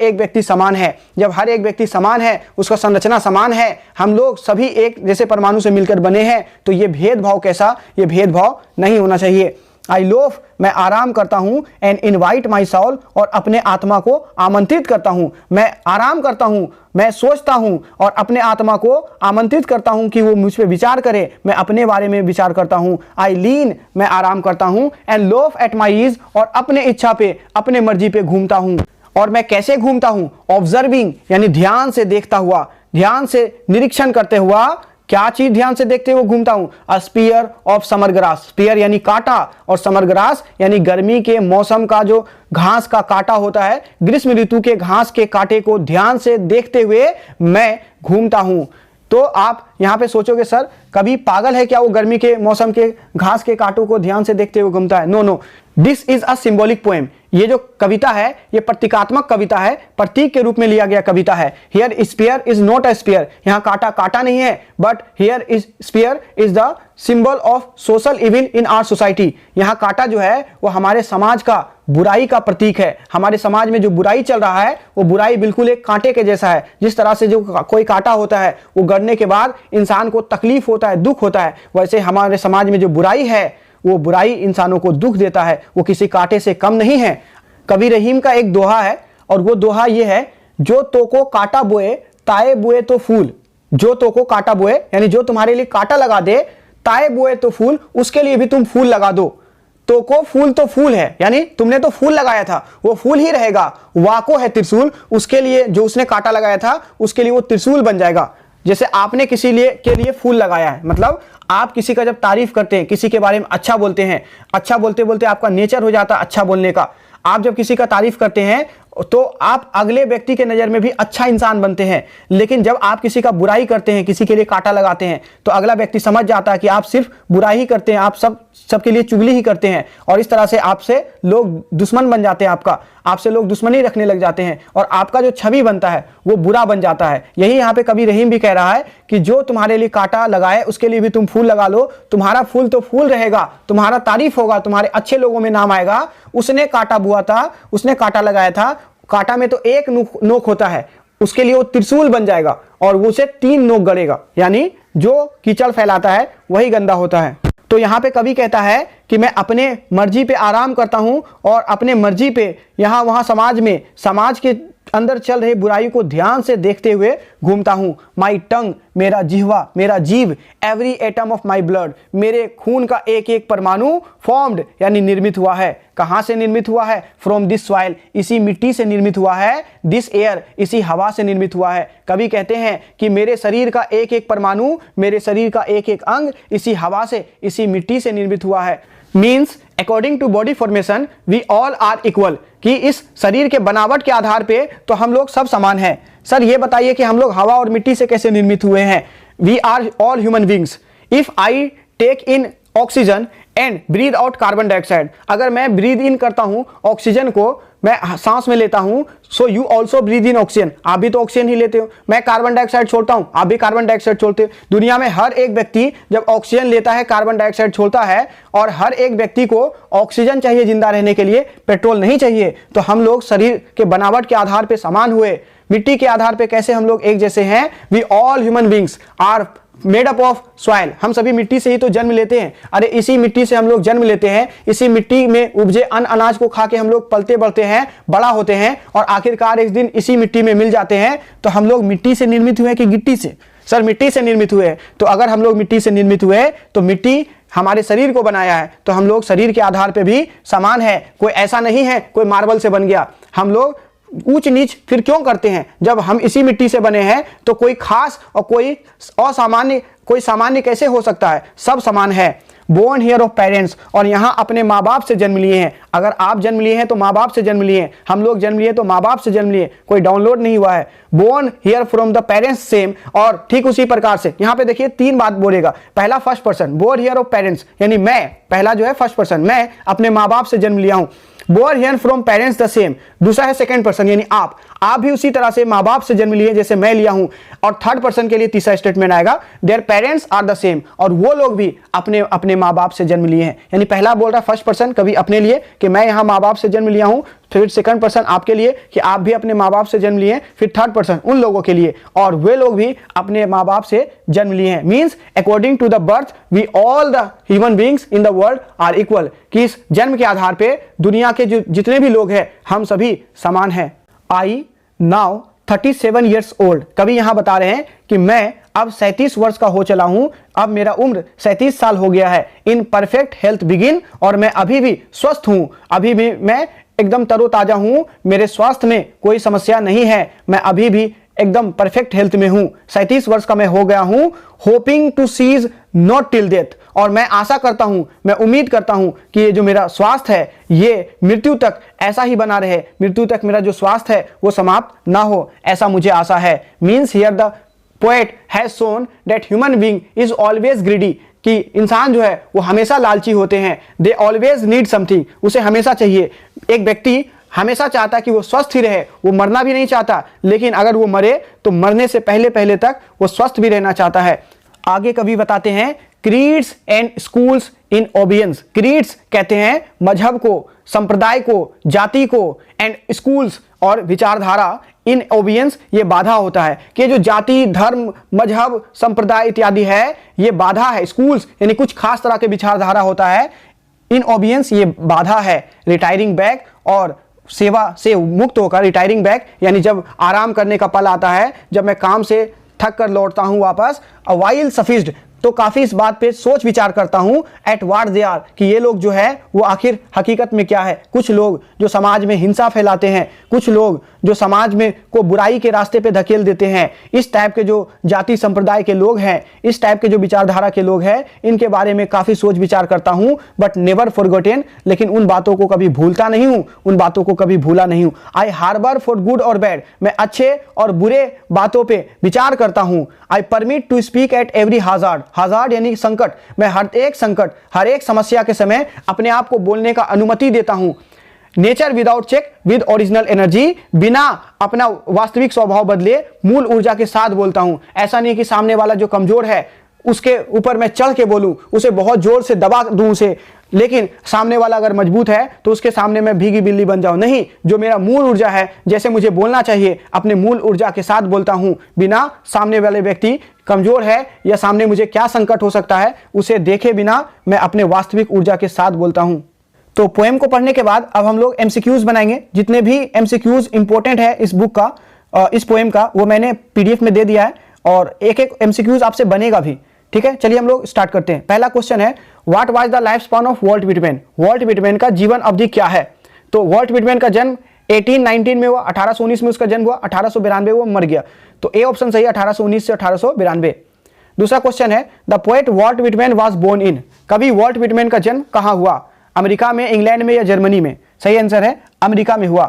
S1: व्यक्ति समान है। जब हर एक व्यक्ति समान है, उसका संरचना समान है, हम लोग सभी एक जैसे परमाणु से मिलकर बने हैं, तो ये भेदभाव कैसा? ये भेदभाव नहीं होना चाहिए। आई लोफ, मैं आराम करता हूं, एंड इनवाइट माई सोल, और अपने आत्मा को आमंत्रित करता हूं। मैं आराम करता हूं, मैं सोचता हूं और अपने आत्मा को आमंत्रित करता हूं कि वो मुझ पे विचार करे, मैं अपने बारे में विचार करता हूं। आई लीन, मैं आराम करता हूं, and loaf at my ease, और अपने इच्छा पे अपने मर्जी पे घूमता हूं। और मैं कैसे घूमता हूं? ऑब्जर्विंग यानी ध्यान से देखता हुआ, ध्यान से निरीक्षण करते हुआ। क्या चीज ध्यान से देखते हुए घूमता हूं? A spear of summer grass, spear यानी कांटा, और समर ग्रास यानी गर्मी के मौसम का जो घास का कांटा होता है, ग्रीष्म ऋतु के घास के कांटे को ध्यान से देखते हुए मैं घूमता हूं। तो आप यहां पे सोचोगे सर कभी पागल है क्या वो गर्मी के मौसम के घास के कांटों को ध्यान से देखते हुए घूमता है? No no, this is a symbolic poem. ये जो कविता है ये प्रतीकात्मक कविता है, प्रतीक के रूप में लिया गया कविता है। Here spear is not a spear, यहाँ कांटा कांटा नहीं है, but here is spear is the symbol of social evil in our society. यहाँ कांटा जो है वो हमारे समाज का बुराई का प्रतीक है। हमारे समाज में जो बुराई चल रहा है वो बुराई बिल्कुल एक कांटे के जैसा है। जिस तरह से जो कोई कांटा होता है वो गड़ने के बाद इंसान को तकलीफ होता है, दुख होता है, वैसे हमारे समाज में जो बुराई है वो बुराई इंसानों को दुख देता है, वो किसी कांटे से कम नहीं है। कवि रहीम का एक दोहा है, और वो दोहा ये है, जो तो को कांटा बोए ताए बुए तो फूल। जो तो को कांटा बोए यानी जो तुम्हारे लिए कांटा लगा दे ताए बोए तो फूल, उसके लिए भी तुम फूल लगा दो। तो को फूल तो फूल है, यानी तुमने तो फूल लगाया था, वो फूल ही रहेगा। वाको है त्रिशूल, उसके लिए जो उसने कांटा लगाया था उसके लिए वो त्रिशूल बन जाएगा। जैसे आपने किसी के लिए फूल लगाया है, मतलब आप किसी का जब तारीफ करते हैं, किसी के बारे में अच्छा बोलते हैं, अच्छा बोलते बोलते आपका नेचर हो जाता है अच्छा बोलने का। आप जब किसी का तारीफ करते हैं तो आप अगले व्यक्ति के नज़र में भी अच्छा इंसान बनते हैं। लेकिन जब आप किसी का बुराई करते हैं, किसी के लिए कांटा लगाते हैं, तो अगला व्यक्ति समझ जाता है कि आप सिर्फ बुराई ही करते हैं, आप सबके लिए चुगली ही करते हैं, और इस तरह से आपसे लोग दुश्मन बन जाते हैं। आपसे लोग दुश्मनी रखने लग जाते हैं और आपका जो छवि बनता है वो बुरा बन जाता है। यही यहाँ पे कवि रहीम भी कह रहा है कि जो तुम्हारे लिए कांटा लगाए उसके लिए भी तुम फूल लगा लो। तुम्हारा फूल तो फूल रहेगा, तुम्हारा तारीफ होगा, तुम्हारे अच्छे लोगों में नाम आएगा। उसने कांटा बुआ था, उसने कांटा लगाया था, कांटा में तो एक नोक होता है, उसके लिए वो त्रिशूल बन जाएगा और वो उसे 3 नोक गड़ेगा। यानी जो कीचड़ फैलाता है वही गंदा होता है। तो यहाँ पे कवि कहता है कि मैं अपने मर्जी पे आराम करता हूँ और अपने मर्जी पे यहाँ वहाँ समाज के अंदर चल रही बुराई को ध्यान से देखते हुए घूमता हूँ। माई टंग, मेरा जिह्वा, मेरा जीव, every atom of my blood, मेरे खून का एक एक परमाणु फॉर्म्ड यानी निर्मित हुआ है। कहाँ से निर्मित हुआ है? फ्रॉम दिस सॉइल, इसी मिट्टी से निर्मित हुआ है। दिस एयर, इसी हवा से निर्मित हुआ है। कवि कहते हैं कि मेरे शरीर का एक एक परमाणु, मेरे शरीर का एक एक अंग इसी हवा से, इसी मिट्टी से निर्मित हुआ है। Means according to body formation we all are equal, कि इस शरीर के बनावट के आधार पे तो हम लोग सब समान हैं। सर ये बताइए कि हम लोग हवा और मिट्टी से कैसे निर्मित हुए हैं? We are all human beings. If I take in oxygen and breathe out carbon dioxide, अगर मैं ब्रीथ इन करता हूं ऑक्सीजन को, मैं सांस में लेता हूं, so you also breathe in oxygen, आप भी तो ऑक्सीजन ही लेते हो। मैं कार्बन डाइऑक्साइड छोड़ता हूं, आप भी कार्बन डाइऑक्साइड छोड़ते हो। दुनिया में हर एक व्यक्ति जब ऑक्सीजन लेता है कार्बन डाइऑक्साइड छोड़ता है, और हर एक व्यक्ति को ऑक्सीजन चाहिए जिंदा रहने के लिए, पेट्रोल नहीं चाहिए। तो हम लोग शरीर के बनावट के आधार पर समान हुए, मिट्टी के आधार पर कैसे हम लोग एक जैसे हैं? We all human beings are made up of soil, हम सभी मिट्टी से ही तो जन्म लेते हैं। अरे इसी मिट्टी से हम लोग जन्म लेते हैं, इसी मिट्टी में उपजे अन्न अनाज को खा के हम लोग पलते बढ़ते हैं, बड़ा होते हैं, और आखिरकार एक दिन इसी मिट्टी में मिल जाते हैं। तो हम लोग मिट्टी से निर्मित हुए कि गिट्टी से? सर मिट्टी से निर्मित हुए। तो अगर हम लोग मिट्टी से निर्मित हुए तो मिट्टी हमारे शरीर को बनाया है, तो हम लोग शरीर के आधार पर भी समान है। कोई ऐसा नहीं है कोई मार्बल से बन गया। हम लोग ऊंच नीच फिर क्यों करते हैं? जब हम इसी मिट्टी से बने हैं तो कोई खास और कोई असामान्य, कोई सामान्य कैसे हो सकता है? सब समान है। बोर्न हियर ऑफ पेरेंट्स, और यहाँ अपने माँ बाप से जन्म लिए हैं। अगर आप जन्म लिए हैं तो माँ बाप से जन्म लिए हैं, हम लोग जन्म लिए तो माँ बाप से जन्म लिए, कोई डाउनलोड नहीं हुआ है। Born here from the parents same, और ठीक उसी प्रकार से यहाँ पे देखिए 3 बात बोलेगा। पहला first person, born here of parents, यानी मैं, पहला जो है फर्स्ट पर्सन, मैं अपने माँ बाप से जन्म लिया हूँ। Born here from parents the same, दूसरा है सेकंड पर्सन, यानी आप भी उसी तरह से माँ बाप से जन्म लिए जैसे मैं लिया हूं। और थर्ड पर्सन के लिए तीसरा स्टेटमेंट आएगा, their parents are the same, और वो लोग भी अपने अपने माँ बाप से जन्म लिए हैं। यानी पहला बोल रहा है फर्स्ट पर्सन कभी अपने लिए कि मैं यहाँ माँ बाप से जन्म लिया हूं, फिर सेकंड पर्सन आपके लिए कि आप भी अपने माँ बाप से जन्म लिए हैं, फिर थर्ड पर्सन उन लोगों के लिए और वे लोग भी अपने माँ बाप से जन्म लिए हैं। Means according to the birth we all the human beings in the world are equal, कि इस जन्म के आधार पे दुनिया के जो जितने भी लोग हैं हम सभी समान हैं। आई नाउ 37 ईयर्स ओल्ड, कभी यहां बता रहे हैं कि मैं अब 37 वर्ष का हो चला हूं, अब मेरा उम्र 37 साल हो गया है। इन परफेक्ट हेल्थ बिगिन, और मैं अभी भी स्वस्थ हूं, अभी भी मैं एकदम तरोताजा हूं, मेरे स्वास्थ्य में कोई समस्या नहीं है, मैं अभी भी एकदम परफेक्ट हेल्थ में हूं, 37 वर्ष का मैं हो गया हूं। Hoping to cease not till death, और मैं आशा करता हूं, मैं उम्मीद करता हूं कि ये जो मेरा स्वास्थ्य है ये मृत्यु तक ऐसा ही बना रहे, मृत्यु तक मेरा जो स्वास्थ्य है वो समाप्त ना हो, ऐसा मुझे आशा है। Means here the poet has shown that human being is always greedy, कि इंसान जो है वो हमेशा लालची होते हैं। दे ऑलवेज नीड समथिंग, उसे हमेशा चाहिए। एक व्यक्ति हमेशा चाहता है कि वो स्वस्थ ही रहे, वो मरना भी नहीं चाहता, लेकिन अगर वो मरे तो मरने से पहले पहले तक वो स्वस्थ भी रहना चाहता है। आगे कवि बताते हैं, creeds and schools in abeyance, creeds कहते हैं मजहब को, संप्रदाय को, जाति को, एंड स्कूल्स और विचारधारा, इन ओबियंस ये बाधा होता है, कि जो जाति, धर्म, मजहब, संप्रदाय इत्यादि है ये बाधा है। स्कूल्स यानी कुछ खास तरह के विचारधारा होता है, इन ओबियंस ये बाधा है। रिटायरिंग बैक, और सेवा से मुक्त होकर, रिटायरिंग बैक यानी जब आराम करने का पल आता है, जब मैं काम से थक कर लौटता हूं वापस, अ वाइल सफिस्ड, तो काफी इस बात पे सोच विचार करता हूं एट व्हाट दे आर, कि ये लोग जो है वो आखिर हकीकत में क्या है। कुछ लोग जो समाज में हिंसा फैलाते हैं, कुछ लोग जो समाज में को बुराई के रास्ते पे धकेल देते हैं, इस टाइप के जो जाति संप्रदाय के लोग हैं, इस टाइप के जो विचारधारा के लोग हैं, इनके बारे में काफी सोच विचार करता हूं, बट नेवर फॉरगॉटेन, लेकिन उन बातों को कभी भूलता नहीं हूं, उन बातों को कभी भूला नहीं हूं। आई हार्बर फॉर गुड और बैड, मैं अच्छे और बुरे बातों पे विचार करता हूं। I permit to speak at every hazard, hazard यानी संकट, मैं हर एक संकट, हर एक समस्या के समय अपने आप को बोलने का अनुमति देता हूं। Nature without check with original energy, बिना अपना वास्तविक स्वभाव बदले मूल ऊर्जा के साथ बोलता हूं। ऐसा नहीं कि सामने वाला जो कमजोर है उसके ऊपर मैं चढ़ के बोलूं, उसे बहुत जोर से दबा दूं उसे, लेकिन सामने वाला अगर मजबूत है तो उसके सामने मैं भीगी बिल्ली बन जाऊं। नहीं, जो मेरा मूल ऊर्जा है, जैसे मुझे बोलना चाहिए, अपने मूल ऊर्जा के साथ बोलता हूं, बिना सामने वाले व्यक्ति कमजोर है या सामने मुझे क्या संकट हो सकता है उसे देखे बिना मैं अपने वास्तविक ऊर्जा के साथ बोलता हूं। तो पोएम को पढ़ने के बाद अब हम लोग एमसीक्यूज बनाएंगे। जितने भी एमसीक्यूज इंपॉर्टेंट है इस बुक का, इस पोएम का, वो मैंने पीडीएफ में दे दिया है और एक एक एमसीक्यूज आपसे बनेगा भी। ठीक है, चलिए हम लोग स्टार्ट करते हैं। पहला क्वेश्चन है, what was the life span of Walt Whitman, Walt Whitman का जीवन अवधि क्या है। तो वॉल्ट व्हिटमैन का जन्म 1819 में हुआ, 1819 में उसका जन्म हुआ, 1892 वो मर गया। तो ए ऑप्शन सही है, 1819 से 1892। दूसरा क्वेश्चन है, the poet Walt Whitman was born in, कवि वॉल्ट व्हिटमैन का जन्म कहां हुआ, अमेरिका में, इंग्लैंड में या जर्मनी में। सही आंसर है अमेरिका में हुआ।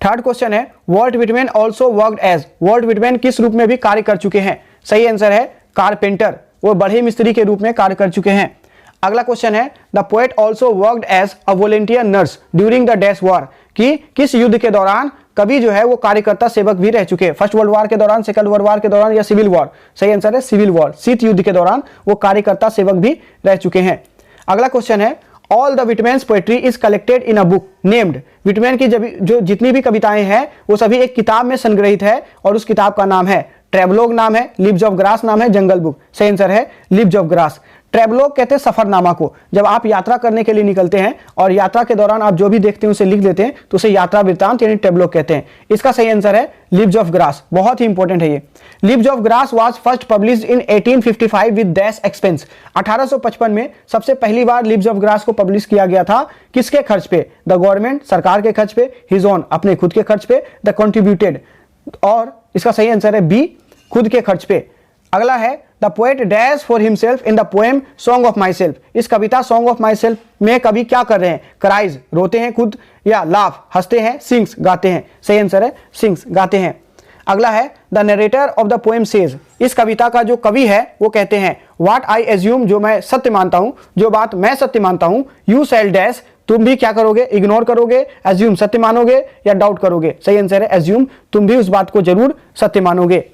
S1: थर्ड क्वेश्चन है, Walt Whitman also worked as, Walt Whitman किस रूप में भी कार्य कर चुके हैं। सही आंसर है कारपेंटर, वो बढ़ई मिस्त्री के रूप में कार्य कर चुके हैं। अगला क्वेश्चन है, the poet also worked as a volunteer nurse during the dash war, कि किस युद्ध के दौरान कवि जो है वो कार्यकर्ता सेवक भी रह चुके हैं। फर्स्ट वर्ल्ड वॉर के दौरान, सेकंड वर्ल्ड वॉर के दौरान या सिविल वॉर। सही आंसर है सिविल वॉर, शीत युद्ध के दौरान वो कार्यकर्ता सेवक भी रह चुके हैं। अगला क्वेश्चन है, all the Whitman's poetry is collected in a book named, Whitman की जो जितनी भी कविताएं हैं वो सभी एक किताब में संग्रहित है और उस किताब का नाम है ट्रेवलॉग, नाम है लिव्स ऑफ ग्रास, नाम है जंगल बुक। सही आंसर है लिव्स ऑफ ग्रास। ट्रेवलॉग कहते हैं सफरनामा को, जब आप यात्रा करने के लिए निकलते हैं और यात्रा के दौरान आप जो भी देखते हैं उसे लिख देते हैं तो उसे यात्रा वृत्तांत यानी ट्रेवलॉग कहते हैं। इसका सही आंसर है लिव्स ऑफ ग्रास, बहुत ही इंपॉर्टेंट है ये। Leaves of grass was first published in 1855 with dash expense, 1855 में सबसे पहली बार लिव्स ऑफ ग्रास को पब्लिश किया गया था। किसके खर्च पे, द गवर्नमेंट, सरकार के खर्च पे, हिज ओन, अपने खुद के खर्च पे, द कंट्रीब्यूटेड, और इसका सही आंसर है बी, खुद के खर्च पे। अगला है, the poet dash for himself in the poem song of my self, इस कविता सॉन्ग ऑफ माई सेल्फ में कवि क्या कर रहे हैं, क्राइज, रोते हैं खुद, या लाफ, हंसते हैं, सिंग्स, गाते हैं। सही आंसर है सिंग्स, गाते हैं। अगला है, the narrator of the poem says, इस कविता का जो कवि है वो कहते हैं, व्हाट आई एज्यूम, जो मैं सत्य मानता हूं, जो बात मैं सत्य मानता हूं, यू शैल डैश, तुम भी क्या करोगे, इग्नोर करोगे, एज्यूम सत्य मानोगे या डाउट करोगे। सही आंसर है एज्यूम, तुम भी उस बात को जरूर सत्य मानोगे।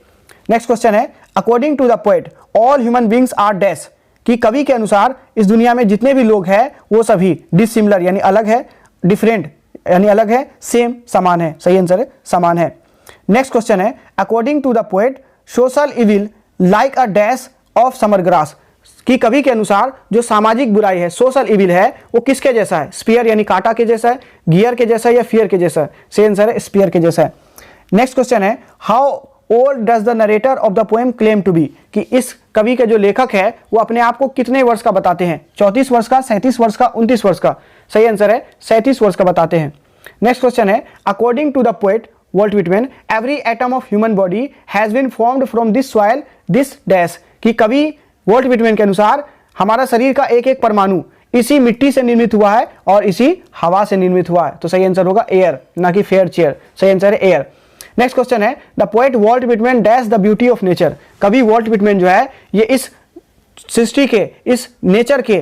S1: नेक्स्ट क्वेश्चन है, according to the poet all human beings are dash, कि कवि के अनुसार इस दुनिया में जितने भी लोग हैं वो सभी डिसिमिलर यानी अलग है, डिफरेंट यानी अलग है, सेम समान है। सही आंसर है समान है। नेक्स्ट क्वेश्चन है, according to the poet social evil like a dash of summer grass, कि कवि के अनुसार जो सामाजिक बुराई है, सोशल इविल है, वो किसके जैसा है, स्पीयर यानी कांटा के जैसा है, गियर के जैसा है या फियर के जैसा है। सही आंसर है स्पीयर के जैसा है। नेक्स्ट क्वेश्चन है, how old does the narrator of the poem claim to be, कि इस कवि के जो लेखक है वो अपने आप को कितने वर्ष का बताते हैं, 34 वर्ष का, 37 वर्ष का, 29 वर्ष का। सही आंसर है 37 वर्ष का बताते हैं। नेक्स्ट क्वेश्चन है, according to the poet Walt Whitman every atom of human body has been formed from this soil this dash, कि कवि वॉल्ट व्हिटमैन के अनुसार हमारा शरीर का एक एक परमाणु इसी मिट्टी से निर्मित हुआ है और इसी हवा से निर्मित हुआ है। तो सही आंसर होगा एयर, ना कि फेयर चेयर। सही आंसर है एयर। नेक्स्ट क्वेश्चन है, the poet Walt Whitman dash the beauty of nature, कवि वॉल्ट व्हिटमैन जो है ये इस सृष्टि के, इस नेचर के,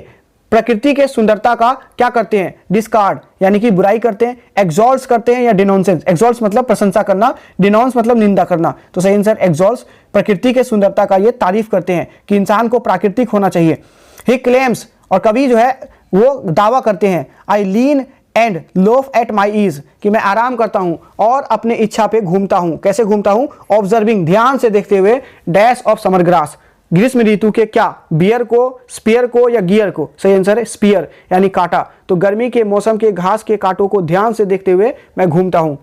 S1: प्रकृति के सुंदरता का क्या करते हैं, डिस्कार्ड यानी कि बुराई करते हैं, एक्सॉल्ट्स करते हैं या डिनोंसेंस, एक्सॉल्ट्स मतलब प्रशंसा करना, डिनोंस मतलब निंदा करना। तो सही आंसर एक्सॉल्ट्स, प्रकृति के सुंदरता का ये तारीफ करते हैं कि इंसान को प्राकृतिक होना चाहिए। ही क्लेम्स, और कवि जो है वो दावा करते हैं, I lean and loaf at my ease, कि मैं आराम करता हूं और अपने इच्छा पे घूमता हूं। कैसे घूमता हूं, ऑब्जर्विंग, ध्यान से देखते हुए, डैश ऑफ समर ग्रास, ग्रीष्म ऋतु के क्या, बियर को, स्पीयर को या गियर को। सही आंसर है स्पीयर यानी कांटा। तो गर्मी के मौसम के घास के कांटों को ध्यान से देखते हुए मैं घूमता हूं।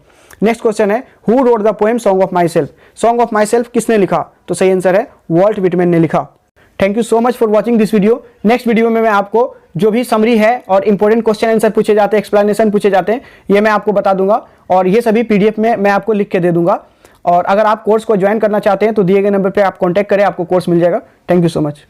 S1: नेक्स्ट क्वेश्चन है, who wrote the poem song of my self, song of my self किसने लिखा। तो सही आंसर है वॉल्ट व्हिटमैन ने लिखा। Thank you so much for watching this video. Next video में मैं आपको जो भी समरी है और इंपॉर्टेंट क्वेश्चन आंसर पूछे जाते हैं, एक्सप्लेनेशन पूछे जाते हैं, ये मैं आपको बता दूंगा और ये सभी PDF में मैं आपको लिख के दे दूंगा। और अगर आप कोर्स को ज्वाइन करना चाहते हैं तो दिए गए नंबर पर आप कॉन्टैक्ट करें, आपको कोर्स मिल जाएगा। Thank you so much.